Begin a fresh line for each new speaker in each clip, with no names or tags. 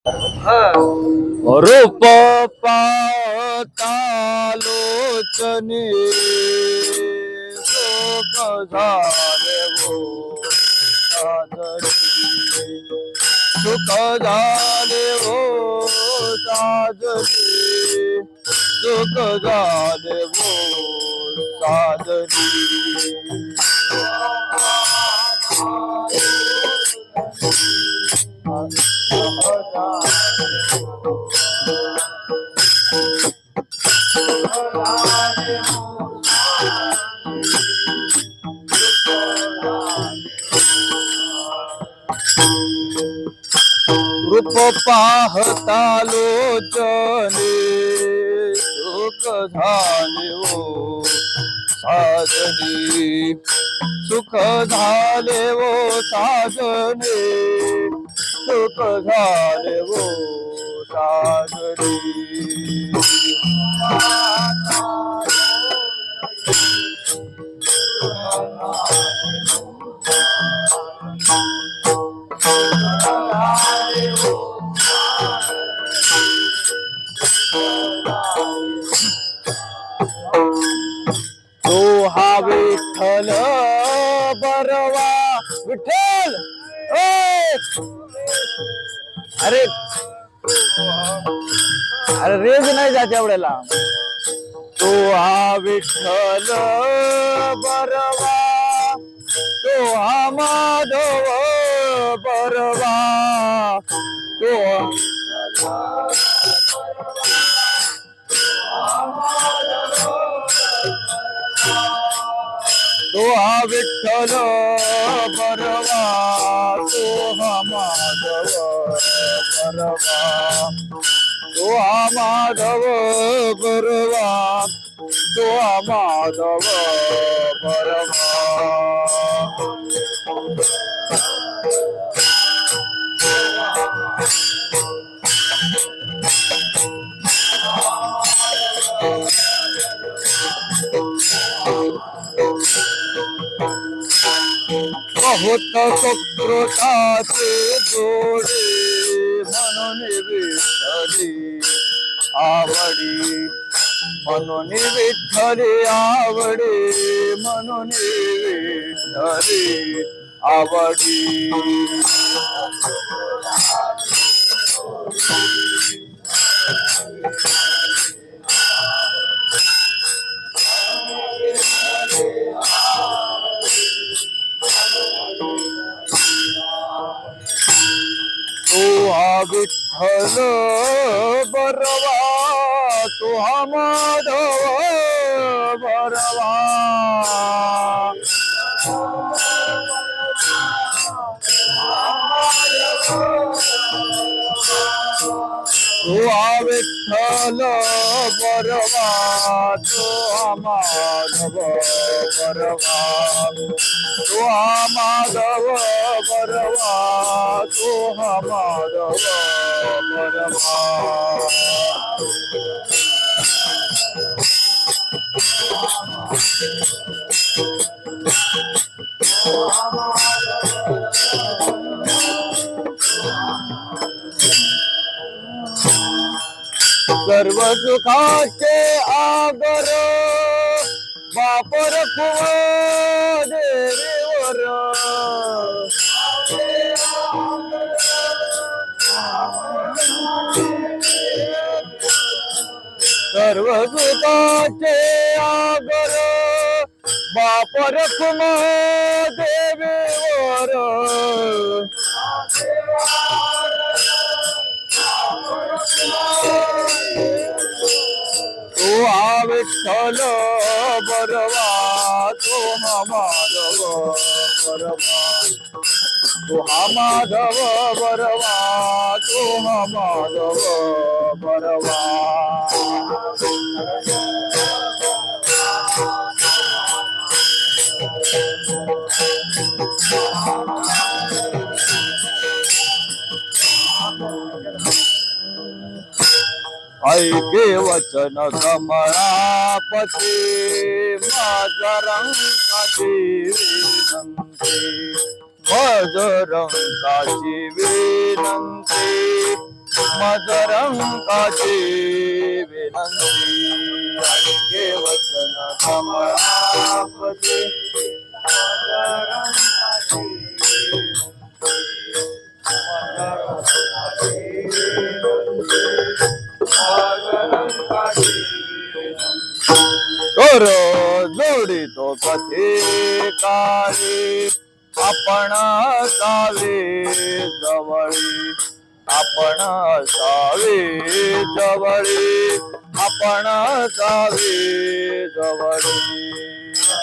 रूप पातालोचने शोक झाले हो साजनी सुख झाले हो साजनी सुख झाले हो साजनी रूप पाहता लोचने सुख झाले हो साजनी सुख झाले हो साजनी सुख झाले हो साजनी तो हा विठ्ठल बरवा विठ्ठल अरे अरे रेंज नाही जात एवढ्याला तो हा विठ्ठल बरवा तो हा माधव बरवा तो तो हा विठ्ठल बरवा तो हा माधव बरवा तो हा माधव बरवा तो हा माधव बरवा बहुत सुकृताचे जोडे म्हणून विठ्ठली आवडी म्हणून विठ्ठली आवडी म्हणून विठ्ठली आवडी तो हा विठ्ठल बरवा तो हा माधव बरवा तो हा विठ्ठल बरवा तो हा माधव बरवा तो हा माधव बरवा तो हा माधव बरवा सर्व सुखाचे आगर बापर देवीवर सर्व सुखाचे आगर बापर देवीवर तो हा विठ्ठल बरवा तो हा माधव बरवा तो हा माधव बरवा तो हा माधव बरवा ऐके वचन कमळापती माझा रंगाची विनंती माझ रंगाची विनंती मजरंगाची विनंती ऐके वचन कमळापती कर जोडी तो कथे काळी आपण असावे जवळी आपण असावे जवळी आपण असावे जवळी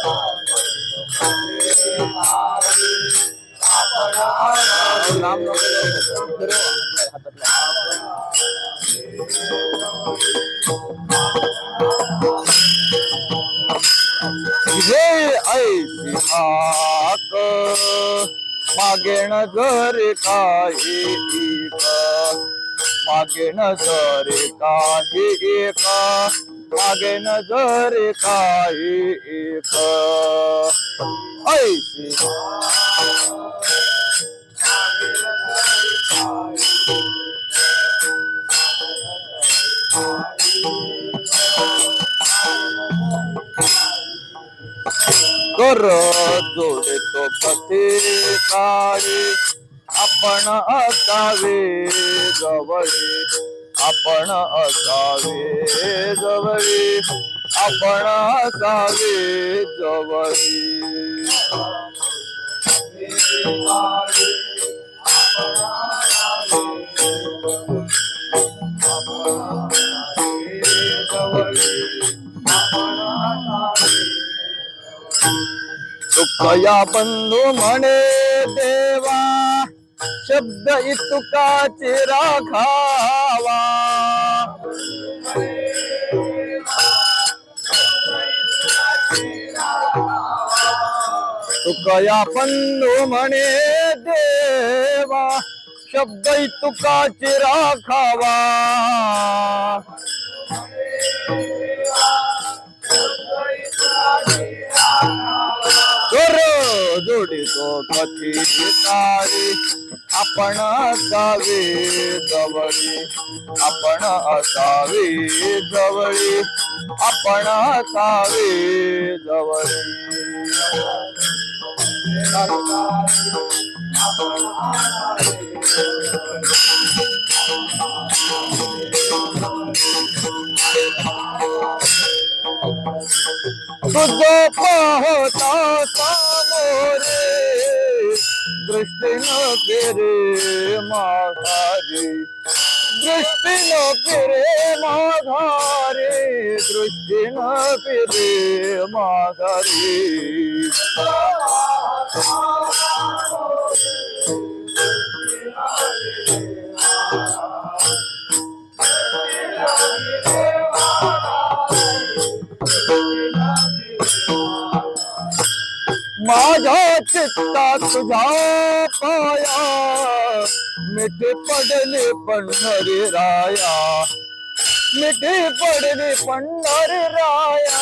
हे ऐसी हाक मागे नजर काही एक मागे नजर काही एक मागे नजर काही एक ऐसी कर जोडे तो कथे काळी आपण असावे जवळी आपण असावे जवळी आपण असावे जवळी तुकया बंधू म्हणे देवा शब्द इतुकाचे राखावा तुकया बंधू म्हणे देवा शब्द इतुकाचे राखावा कर जोडी तो कथी काळी आपण असावे जवळी आपण असावे जवळी आपण असावे जवळी तुझं पाहता सामोरे दृष्टी न फिरे माघारी दृष्टी न फिरे माघारी दृष्टी न फिरे माघारी माझ्या चित्ता तुझा पाया मिठी पडली पंढरी राया मिठी पडली पंढरी राया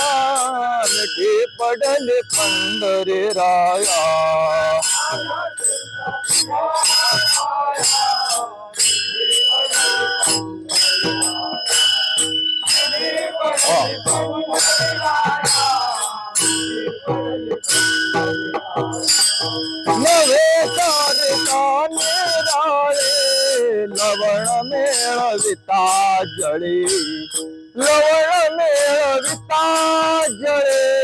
मिठी पडली पंढरी राया नवे तारे निराळे लवण मेळविता जळे लवण मेळविता जळे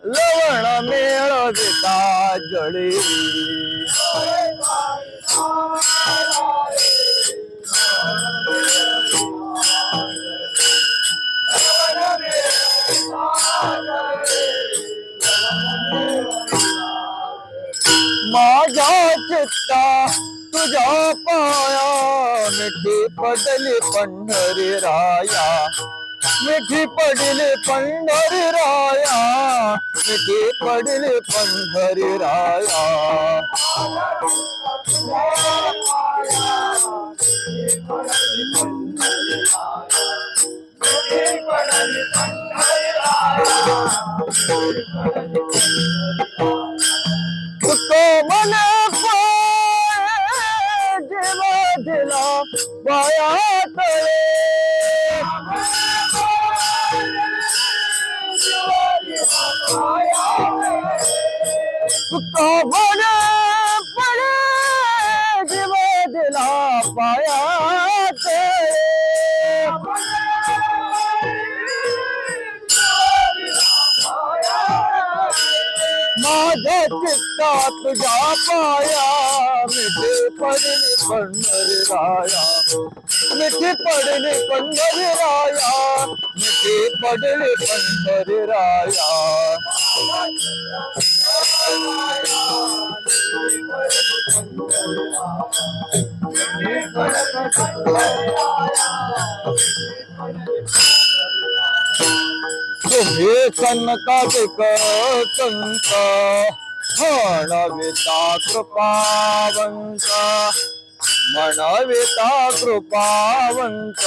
लवण मेळविता जळे माझ्या चित्ता तुझ्या पाया मिठी पडली पंढरी राया मिठी पडली पंढरी राया मिठी पडली पंढरी राया तो मन जीवा दिला पाया तळे तुका म्हणे पडे जीव दिला पायात माझ्या चित्ता तुझ्या पाया मिठी पडली पंढरीराया मिठी पडली पंढरीराया मिठी पडली पंढरीराया तुम्ही सनकाधिक संत म्हणविता कृपावंत म्हणविता कृपावंत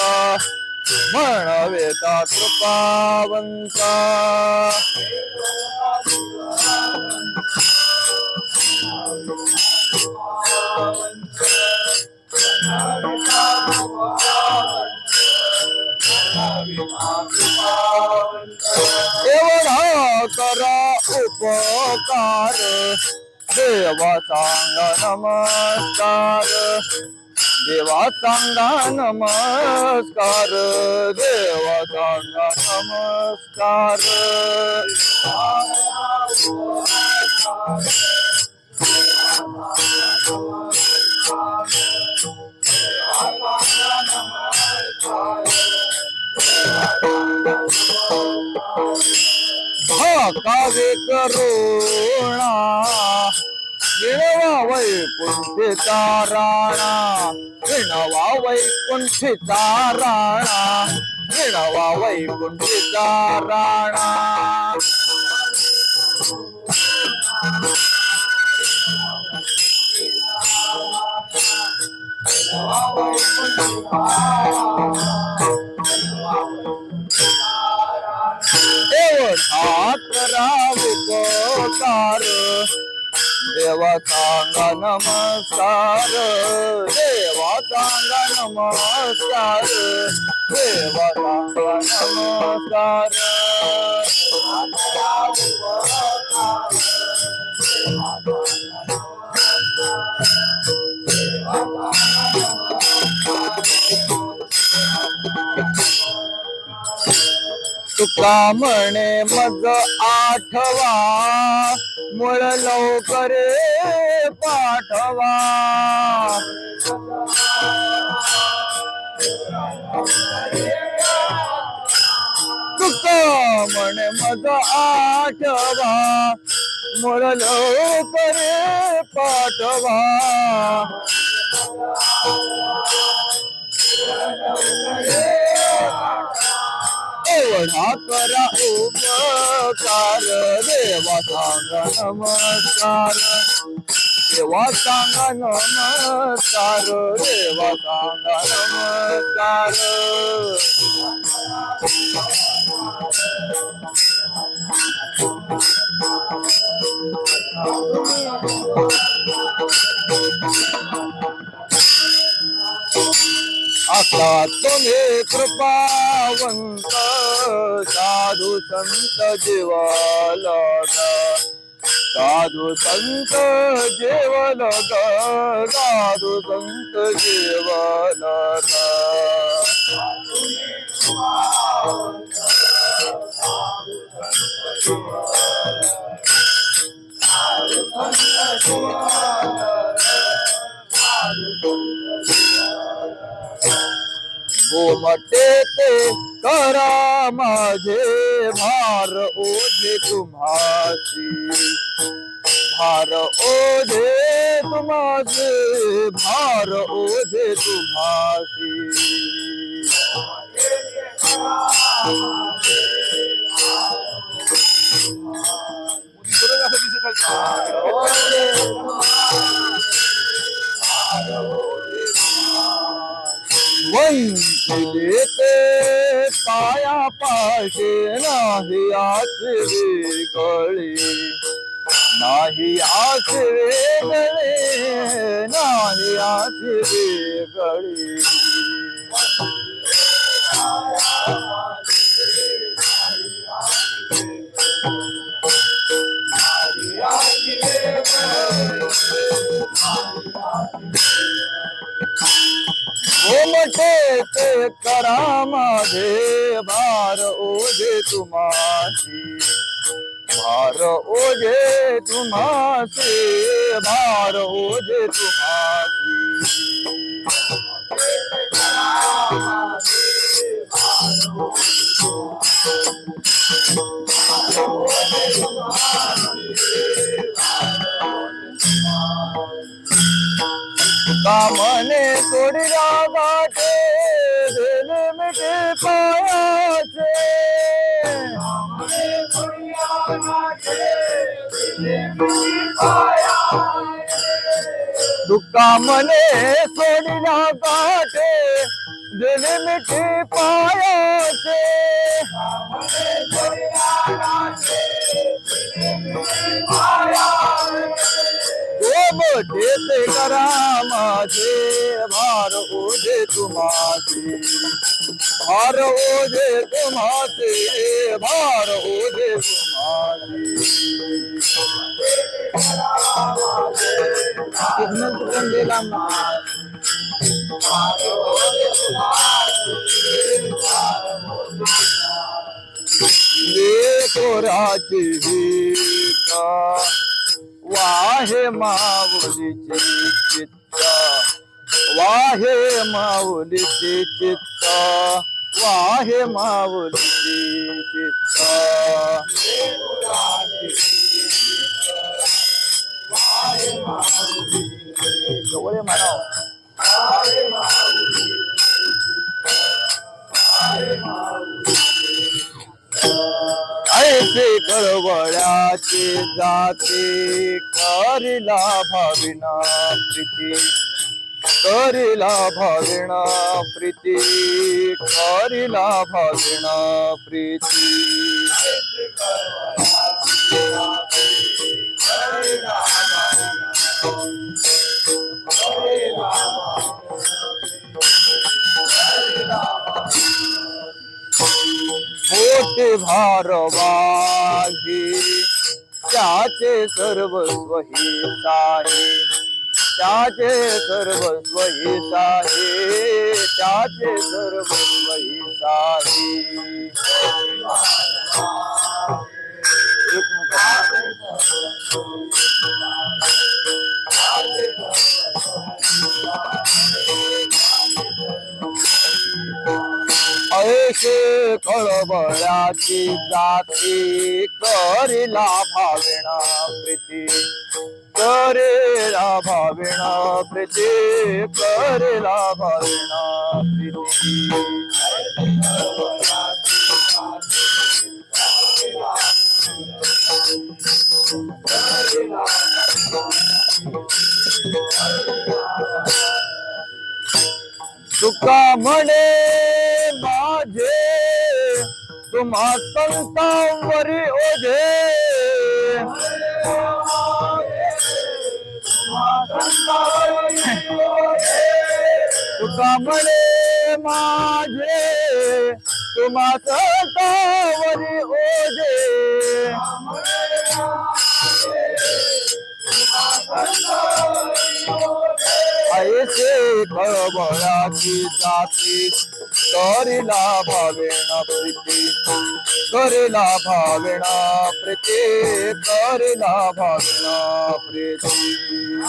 म्हणविता कृपावंत एवढा करा उपकार देवा सांगा नमस्कार देवा सांगा नमस्कार देवा सांगा नमस्कार कावे करुणा विणवा वैकुंठिता राणा विणवा वैकुंठिता राणा विणवा वैकुंठिता राणा करा उपकार देवा सांगा नमस्कार देवा सांगा नमस्कार देवा सांगा नमस्कार तुका म्हणे मज आठवा मुळ लवकरे पाठवा तुका म्हणे मज आठवा मुळ लवकरे पाठवा एवढा करा उपकार देवा सांगा नमस्कार देवा सांगा नमस्कार देवा सांगा नमस्कार आता तुम्ही कृपावंत साधू संत जीवलग साधू संत जीवलग साधू संत जीवलग गोमटे ते करा माझे भार ओझे तुम्हासी भार ओझे तुम्हासी भार ओझे तुम्हासी वंचिले ते पाया पाशे नाही आचरे गळे नाही आचरे गळे नाही आचरे गळे मिटे ते करा माझे भार ओझे तुम्हासी भार ओझे तुम्हासी भार ओझे तुम्हासी कामने थोड़ी रागाचे दिल मिटे पायाचे दुःखा मने थोड़ी रागाचे दिल मिटे पायाचे मोठे ते करा माझे भार ओझे तुम्हासी भार ओझे तुम्हासी भार ओझे तुम्हासी कोराची का वाहे माऊलीचे चित्त वाहे माऊलीचे चित्त वाहे माऊलीचे चित्त जवळ म्हणाव ऐसे कळवळ्याचे जाते करिला भाविना प्रीती करिला भाविना प्रीती करिला भाविना प्रीती मोठे भारवाही त्याचे सर्वस्व हित आहे त्याचे सर्वस्व हित आहे त्याचे सर्वस्व हित आहे ऐसे कळबळ्याची जाती करिला भाविना प्रीती करिला भाविना प्रीती करिला भाविना प्रीती तुका म्हणे माझे तुम्हा संतांवरी ओझे तुका म्हणे माझे तुम्हा संतांवरी ओझे ऐसे कळवळाची जाती करिला भावेना प्रीती करिला भावेना प्रीती करिला भावेना प्रीती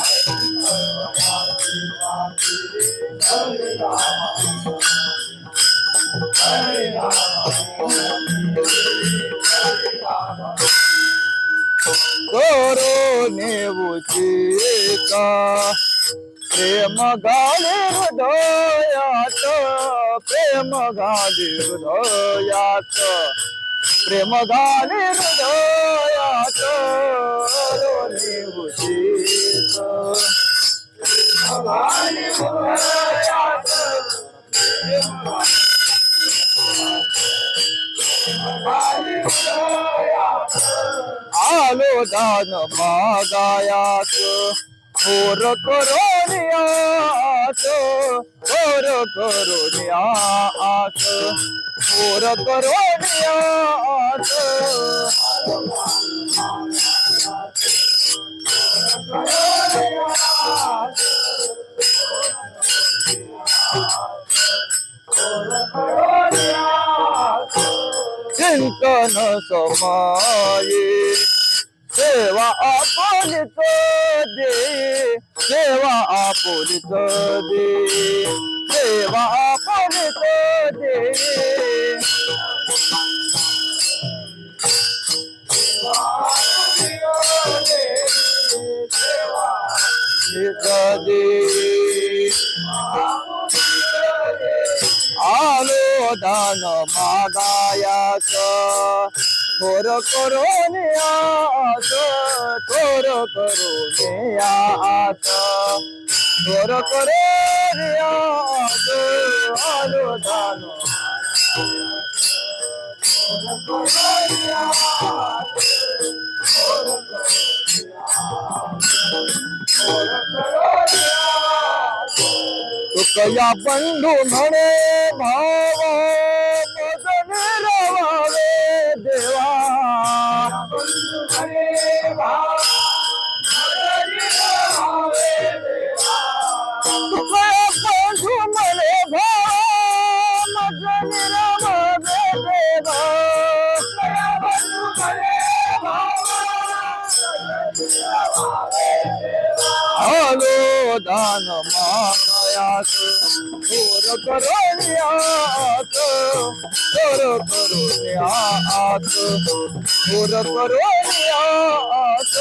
करो नेवची का प्रेम घाले हृदयात प्रेम घाले हृदयात प्रेम घाले हृदयात नेवचीत आलो दान मागायात थोर करोनियात थोर करोनियात थोर करोनियात चिंतन समाये सेवा आपुलित दे सेवा आपुलित दे सेवा आपुलित दे दे आलो दान मागायाच थोर करून आस थोर करून आस थोर करून आस आलो दान तुकया बंधू म्हणे भाव मज निरवावे देवा तुकया बंधू म्हणे भाव मज निरवावे देवा आलो दान मागायास थोर करोन्यास थोर करोन्यास थोर करोन्यास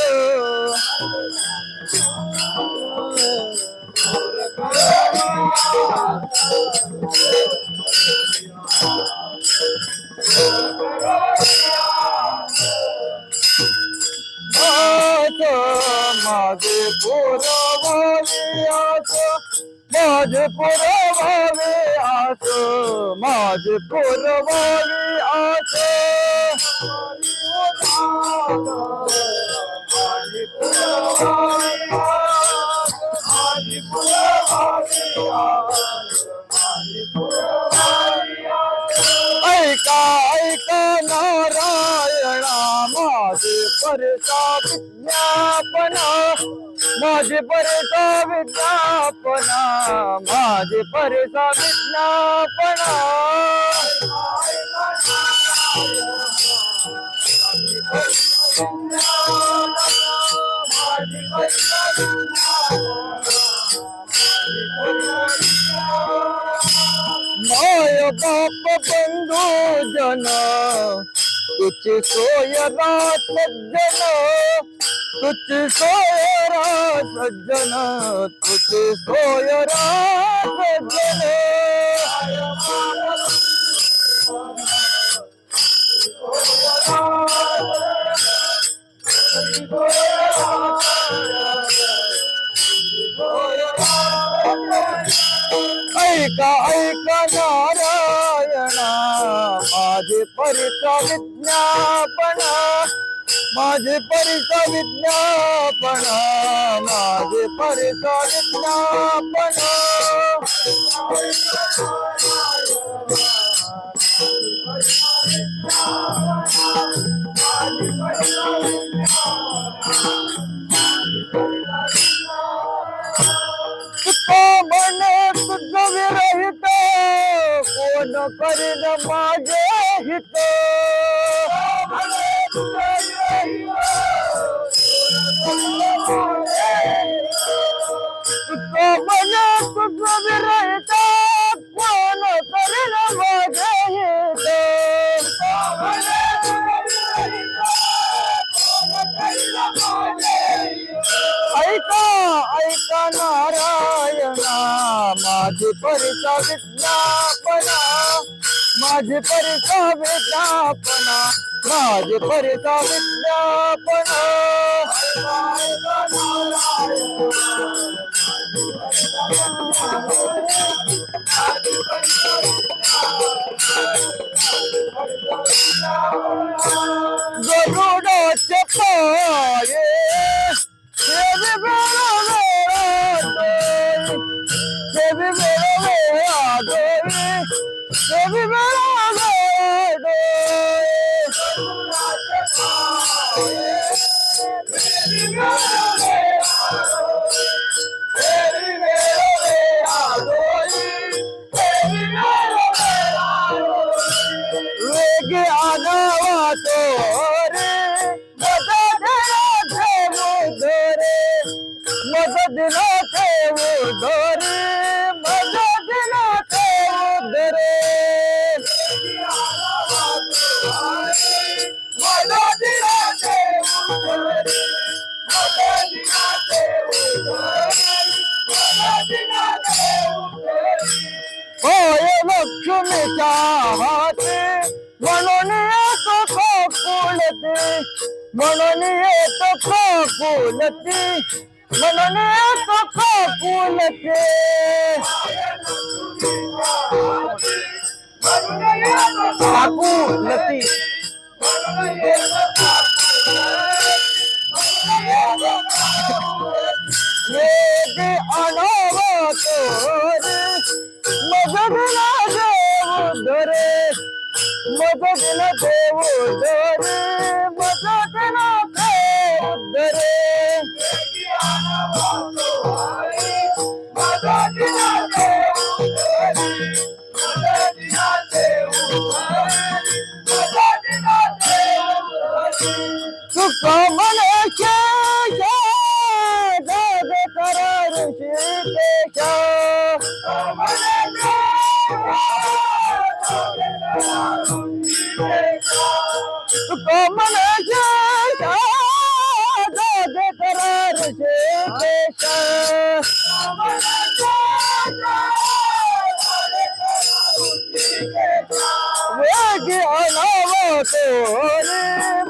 माझे पुरवावे आस माझे पुरवावे आस माझे पुरवावे आस ऐका ऐका नारायणा माझे परसा विज्ञापना माझे परसा विज्ञापना माझे परसा विज्ञापना माय बाप बंधू जन तुझ सोयरा सज्जन तुझ सोयरा सज्जन तुझ सोयरा सज्जन ऐका ऐका नारायणा माझे परिसा विज्ञापना माझे परिसा विज्ञापना माझे परिसा विज्ञापना मन तुझ विरहित कोण करीन माझे हित मन तुझ विरहित कोण करीन माझे हित ऐका ऐका नारायणा माझे परिसा विज्ञापना माझे परिसा विज्ञापना माझे परिसा विज्ञापना गरुडाचे पाये देवी मेरा देवी मेरा देवी मेरा देशा हाती म्हणून येतो खोकुलती म्हणून येतो खोकुलती म्हणून येतो खोकुलती खोकुलती वेदी अनवतो रे मजदिना देव धरे मजदिना देव धरे मजदिना देव धरे मजदिना देव धरे मजदिना देव धरे मजदिना देव धरे सुख मनेशा वेगी अनावतो रे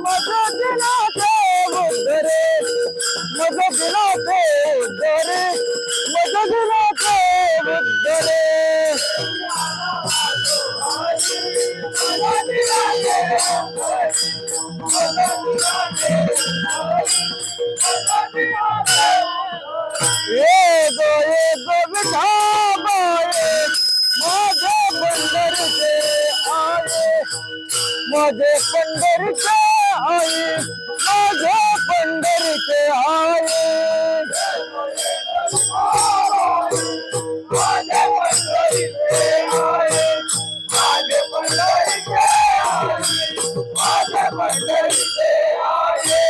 मजदिना देव धरे मजदिना देव धरे मजदिना देव धरे ये गो विठाबाए माझे पंढर से आए माझे पंढर से आए माझे पंढर से आए माझे पंढर से आए माझे पंढर से आए माझे पंढर से आए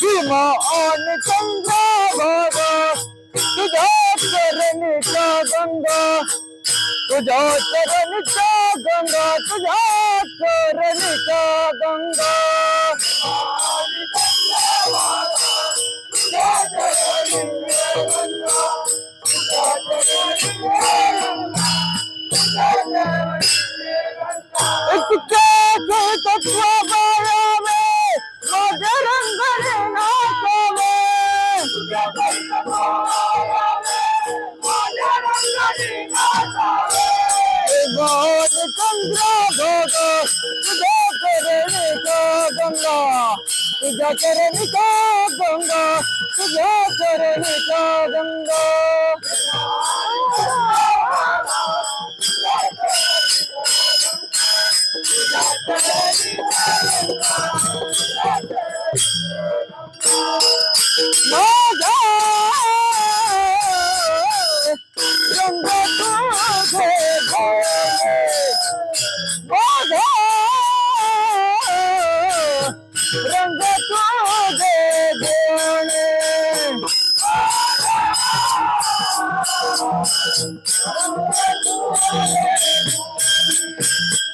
सीमा आन चंद्रा भागा तुझ्या चरणीचा गंगा तुझ्या चरणीचा गंगा तुझ्या चरणीचा गंगा तत्व बाळावे माझ्या रंगाने नाचावे भगवान चंद्रा भोग तुझ्या चरणीचा गंगा तुझ्या चरणीचा गंगा तुझ्या चरणीचा गंगा माझा रंग तुझे माझा रंग तुझे देणे